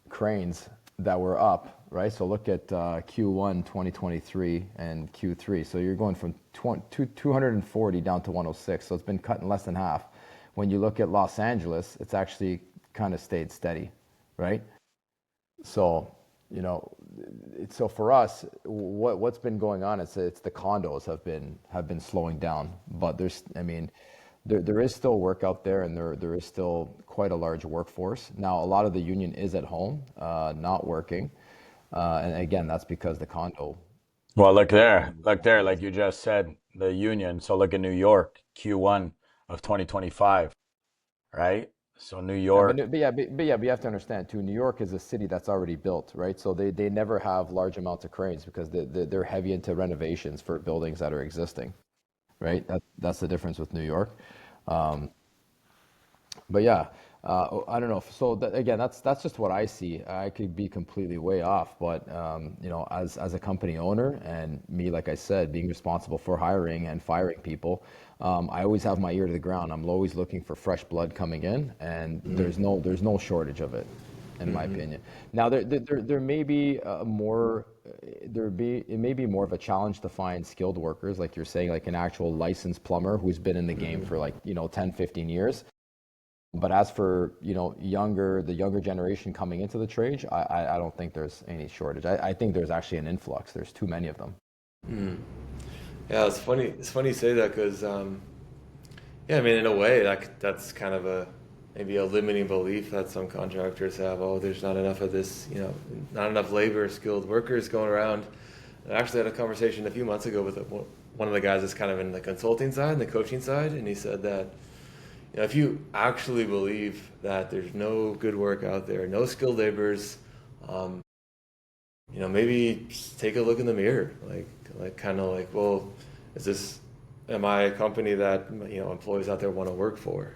cranes that were up, right? So look at Q1 2023 and Q3. So you're going from 240 down to 106. So it's been cut in less than half. When you look at Los Angeles, it's actually kind of stayed steady, right? So, you know, so for us, what's been going on is it's the condos have been slowing down, but there is still work out there, and there is still quite a large workforce. Now, a lot of the union is at home, not working, and again, that's because the condo. Well, look there, like you just said, the union. So look at New York, Q1 of 2025, right? So New York. But you have to understand too. New York is a city that's already built, right? So they never have large amounts of cranes because they're heavy into renovations for buildings that are existing, right? That's the difference with New York. But yeah, I don't know. So again, that's just what I see. I could be completely way off, but you know, as a company owner and me, like I said, being responsible for hiring and firing people, I always have my ear to the ground. I'm always looking for fresh blood coming in, and there's no shortage of it, in my opinion. Now there may be it may be more of a challenge to find skilled workers, like you're saying, like an actual licensed plumber who's been in the game for like, you know, 10, 15 years. But as for, you know, the younger generation coming into the trade, I don't think there's any shortage. I think there's actually an influx. There's too many of them. Yeah, it's funny. It's funny you say that because, yeah, I mean, in a way, that's kind of maybe a limiting belief that some contractors have. Oh, there's not enough of this, you know, not enough labor, skilled workers going around. I actually had a conversation a few months ago with one of the guys that's kind of in the consulting side and the coaching side, and he said that, you know, if you actually believe that there's no good work out there, no skilled laborers, you know, maybe just take a look in the mirror, like kind of like, well, am I a company that, you know, employees out there want to work for?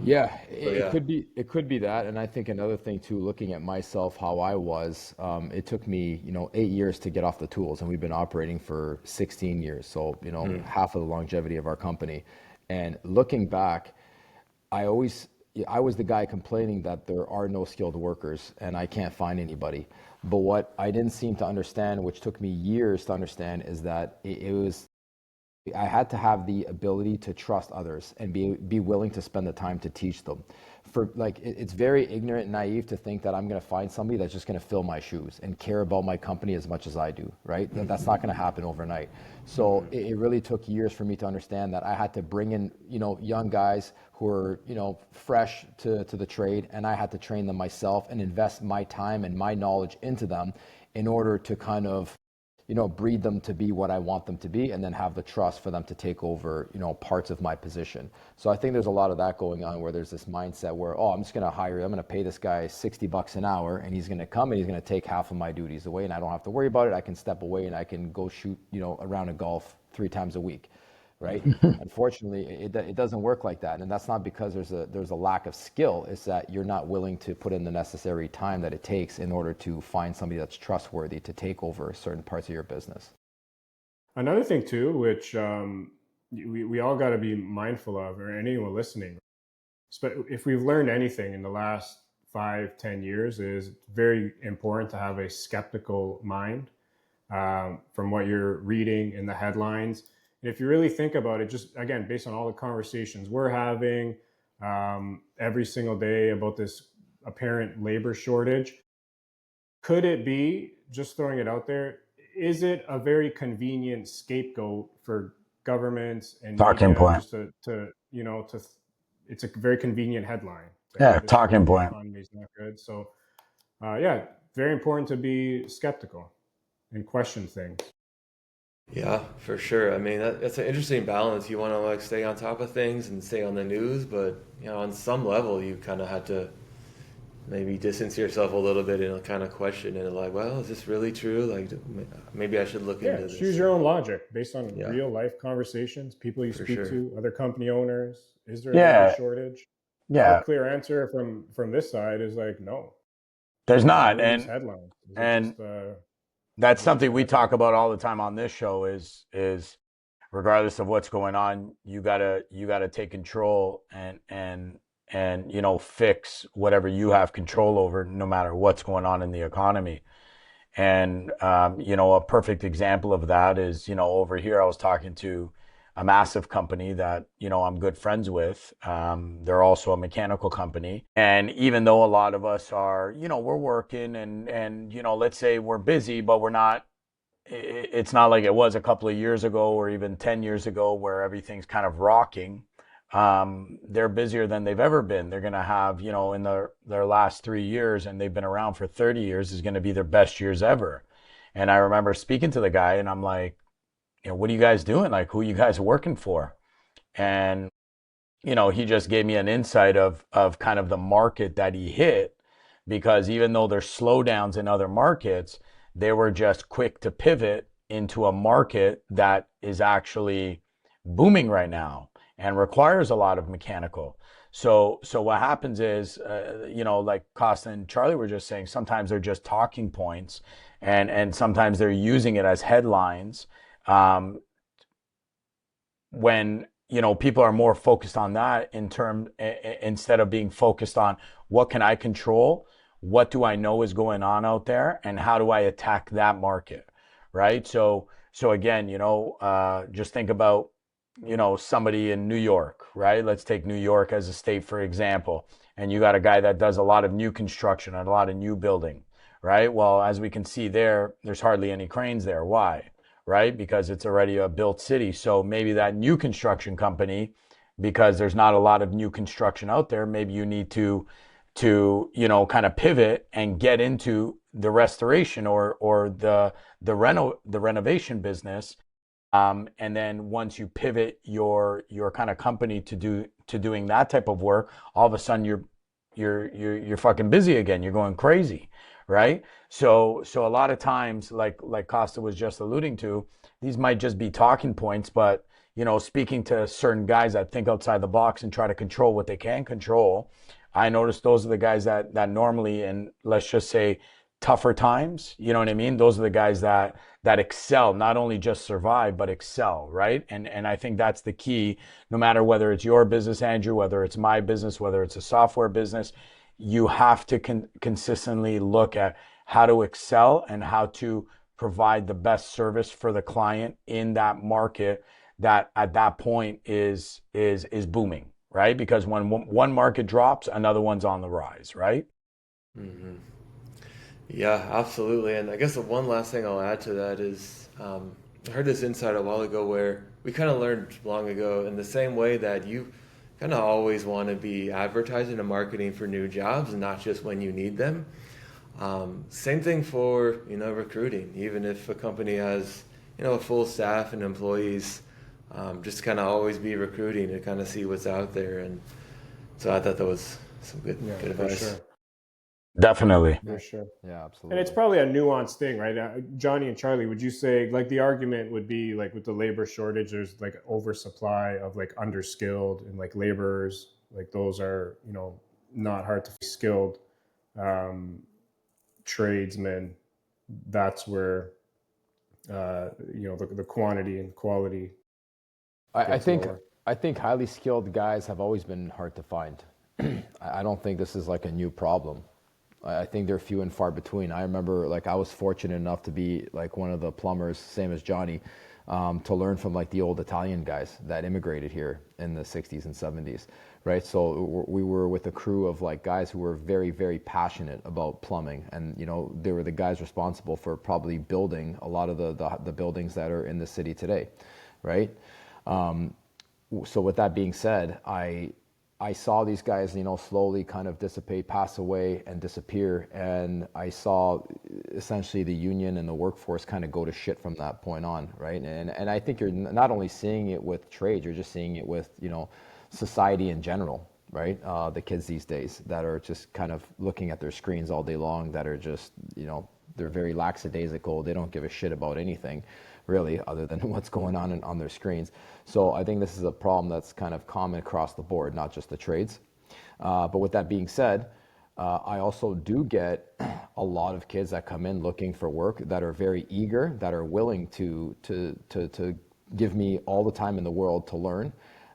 It could be that. And I think another thing too, looking at myself, how I was, it took me, you know, 8 years to get off the tools, and we've been operating for 16 years. So, you know, half of the longevity of our company. And looking back, I was the guy complaining that there are no skilled workers and I can't find anybody. But what I didn't seem to understand, which took me years to understand, is that I had to have the ability to trust others and be willing to spend the time to teach them. It's very ignorant and naive to think that I'm going to find somebody that's just going to fill my shoes and care about my company as much as I do, right? That's not going to happen overnight. So it really took years for me to understand that I had to bring in, you know, young guys who are, you know, fresh to the trade, and I had to train them myself and invest my time and my knowledge into them in order to kind of, you know, breed them to be what I want them to be, and then have the trust for them to take over, you know, parts of my position. So I think there's a lot of that going on, where there's this mindset where, oh, I'm just going to I'm going to pay this guy $60 an hour, and he's going to come and he's going to take half of my duties away, and I don't have to worry about it. I can step away and I can go shoot, you know, a round of golf 3 times a week. Right? Unfortunately, it doesn't work like that, and that's not because there's a lack of skill. It's that you're not willing to put in the necessary time that it takes in order to find somebody that's trustworthy to take over certain parts of your business. Another thing too, which we all got to be mindful of, or anyone listening, but if we've learned anything in the last 5-10 years, is very important to have a skeptical mind from what you're reading in the headlines. And if you really think about it, just again, based on all the conversations we're having every single day about this apparent labor shortage, could it be, just throwing it out there, is it a very convenient scapegoat for governments and talking point? Just it's a very convenient headline. Yeah, talking point. The economy is not good. So, yeah, very important to be skeptical and question things. Yeah, for sure. I mean, that's an interesting balance. You want to like stay on top of things and stay on the news, but you know, on some level, you kind of had to maybe distance yourself a little bit and kind of question it, like, well, is this really true? Like, maybe I should look into this. Choose your own logic based on real life conversations, people you speak to, other company owners. Is there a labor shortage? Yeah. A clear answer from this side is like, no. There's not, news headlines? Is it and just that's is it just something the we talk headline? about all the time on this show. Is regardless of what's going on, you gotta take control and fix whatever you have control over, no matter what's going on in the economy. And a perfect example of that is, over here I was talking to a massive company that I'm good friends with. They're also a mechanical company, and even though a lot of us are, we're working and let's say we're busy, but we're not. It's not like it was a couple of years ago or even 10 years ago where everything's kind of rocking. They're busier than they've ever been. They're going to have, in their last 3 years, and they've been around for 30 years, is going to be their best years ever. And I remember speaking to the guy and I'm like, what are you guys doing? Like, who are you guys working for? And, he just gave me an insight of kind of the market that he hit, because even though there's slowdowns in other markets, they were just quick to pivot into a market that is actually booming right now and requires a lot of mechanical. So what happens is, like Costa and Charlie were just saying, sometimes they're just talking points, and sometimes they're using it as headlines, when people are more focused on that instead of being focused on what can I control, what do I know is going on out there, and how do I attack that market, right? So again, just think about somebody in New York, right? Let's take New York as a state, for example. And you got a guy that does a lot of new construction and a lot of new building, right? Well, as we can see there's hardly any cranes there. Why? Right? Because it's already a built city. So maybe that new construction company, because there's not a lot of new construction out there, maybe you need to kind of pivot and get into the restoration or the renovation business. And then once you pivot your kind of company to doing that type of work, all of a sudden you're fucking busy again. You're going crazy, right? So a lot of times, like Costa was just alluding to, these might just be talking points, but speaking to certain guys that think outside the box and try to control what they can control, I noticed those are the guys that normally, in, let's just say, tougher times, you know what I mean? Those are the guys that excel, not only just survive, but excel, right? And I think that's the key. No matter whether it's your business, Andrew, whether it's my business, whether it's a software business, you have to consistently look at how to excel and how to provide the best service for the client in that market that at that point is booming, right? Because when one market drops, another one's on the rise, right? Mm-hmm. Yeah, absolutely. And I guess the one last thing I'll add to that is, I heard this insight a while ago where we kind of learned long ago, in the same way that you kind of always want to be advertising and marketing for new jobs, and not just when you need them. Same thing for, recruiting. Even if a company has, a full staff and employees, just kind of always be recruiting to kind of see what's out there. And so I thought that was some good advice. For sure. Definitely. For sure. Yeah, absolutely. And it's probably a nuanced thing, right? Johnny and Charlie, would you say, like, the argument would be, like, with the labor shortage, there's like oversupply of like underskilled and like laborers, like those are, not hard to skilled tradesmen. That's where, the quantity and quality. I think lower. I think highly skilled guys have always been hard to find. I don't think this is like a new problem. I think they're few and far between. I remember, like, I was fortunate enough to be like one of the plumbers, same as Johnny, to learn from like the old Italian guys that immigrated here in the 60s and 70s, right? So we were with a crew of like guys who were very, very passionate about plumbing, and they were the guys responsible for probably building a lot of the buildings that are in the city today, right? So with that being said, I saw these guys, slowly kind of dissipate, pass away, and disappear. And I saw essentially the union and the workforce kind of go to shit from that point on, right? And I think you're not only seeing it with trades, you're just seeing it with, society in general, right? The kids these days that are just kind of looking at their screens all day long, that are just, they're very lackadaisical. They don't give a shit about anything, really, other than what's going on their screens. So I think this is a problem that's kind of common across the board, not just the trades. But with that being said, I also do get a lot of kids that come in looking for work that are very eager, that are willing to give me all the time in the world to learn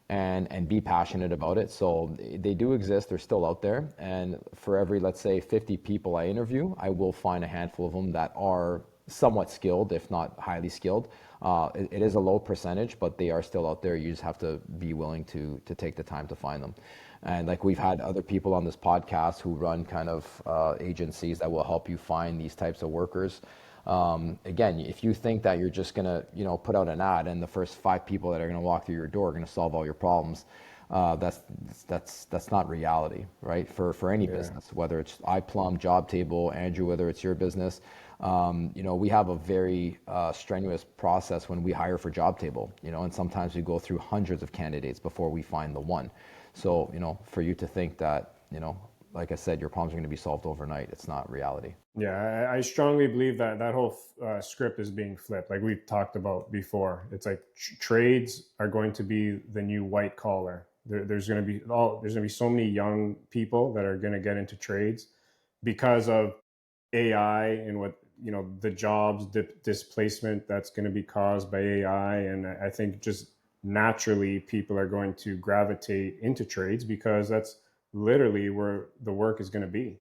and be passionate about it. So they do exist, they're still out there. And for every, let's say, 50 people I interview, I will find a handful of them that are somewhat skilled, if not highly skilled. It is a low percentage, but they are still out there. You just have to be willing to take the time to find them. And like we've had other people on this podcast who run kind of agencies that will help you find these types of workers. Again, if you think that you're just gonna, put out an ad and the first 5 people that are gonna walk through your door are gonna solve all your problems, that's not reality, right? For any business, whether it's iPlum, Jobtable, Andrew, whether it's your business, we have a very strenuous process when we hire for Jobtable, and sometimes we go through hundreds of candidates before we find the one. So, for you to think that, like I said, your problems are going to be solved overnight, it's not reality. Yeah, I strongly believe that whole script is being flipped. Like we've talked about before, it's like trades are going to be the new white collar. There's going to be so many young people that are going to get into trades because of AI and what, the jobs displacement that's going to be caused by AI. And I think just naturally people are going to gravitate into trades because that's literally where the work is going to be.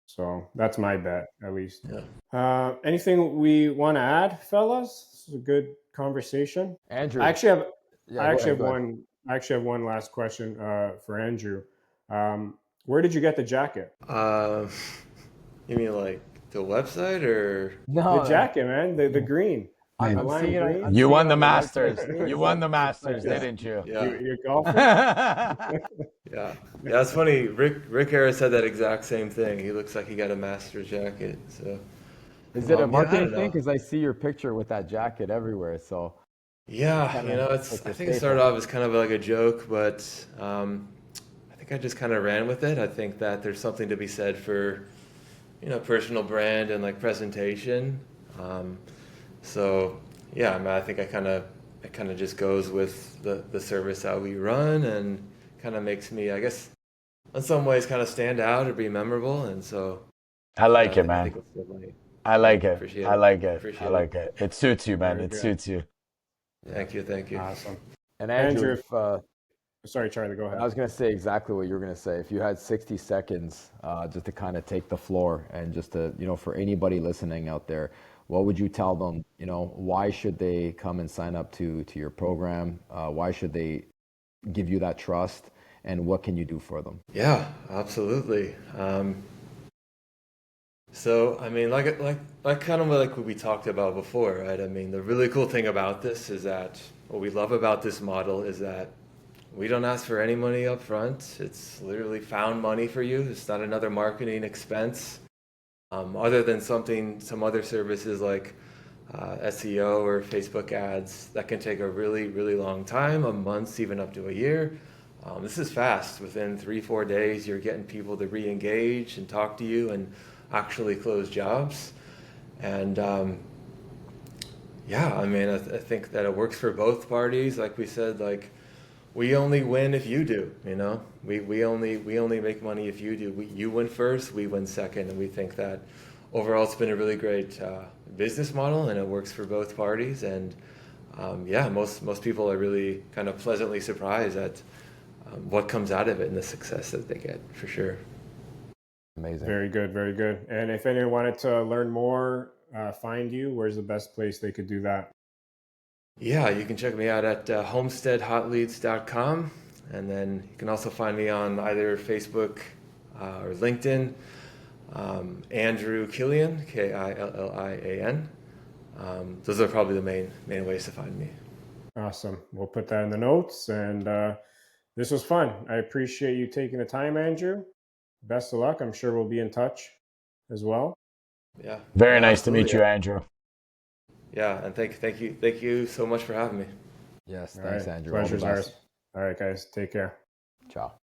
So that's my bet, at least. Yeah. Anything we want to add, fellas? This is a good conversation. Andrew, I actually have go ahead. one last question for Andrew. Where did you get the jacket? You mean like the website or? No, The jacket, man. The green. I'm lime seeing it. green? I'm You seeing won it the on Masters. website. You won the Masters, didn't you? Yeah. You're golfing? Yeah, it's funny. Rick Harris said that exact same thing. He looks like he got a Masters jacket. So Is it a I marketing don't thing? know. Because I see your picture with that jacket everywhere. So Yeah, kinda it's. like I your think it staple. started off as kind of like a joke, but I think I just kind of ran with it. I think that there's something to be said for, personal brand and like presentation. So yeah, I mean, I think it kind of just goes with the service that we run and kind of makes me, I guess, in some ways, kind of stand out or be memorable. And so I like yeah, it, I man. think it's definitely. I like it. Appreciate I it. like it. I Appreciate like it. It suits you, man. Very It good. suits you. Thank you. Thank you. Awesome. And Andrew, Andrew, sorry, Charlie, go ahead. I was going to say exactly what you were going to say. If you had 60 seconds just to kind of take the floor and just to, for anybody listening out there, what would you tell them? Why should they come and sign up to your program? Why should they give you that trust? And what can you do for them? Yeah, absolutely. So, I mean, like kind of like what we talked about before, right? I mean, the really cool thing about this is that what we love about this model is that we don't ask for any money up front. It's literally found money for you. It's not another marketing expense, other than some other services like SEO or Facebook ads that can take a really, really long time, a month, even up to a year. This is fast. Within 3-4 days, you're getting people to re-engage and talk to you and actually close jobs. And yeah, I mean, I think that it works for both parties. Like we said, like we only win if you do. We only make money if you do. You win first, we win second, and we think that overall it's been a really great business model, and it works for both parties. And yeah, most people are really kind of pleasantly surprised at what comes out of it and the success that they get, for sure. Amazing. Very good, very good. And if anyone wanted to learn more, find you, where's the best place they could do that? Yeah, you can check me out at homesteadhotleads.com. And then you can also find me on either Facebook or LinkedIn. Andrew Killian, Killian. Those are probably the main ways to find me. Awesome. We'll put that in the notes. And this was fun. I appreciate you taking the time, Andrew. Best of luck. I'm sure we'll be in touch as well. Yeah. Very nice to meet absolutely. you, Andrew. Yeah, and thank you so much for having me. Yes, All thanks, right. Andrew. All the Pleasure's best. ours. All right, guys. Take care. Ciao.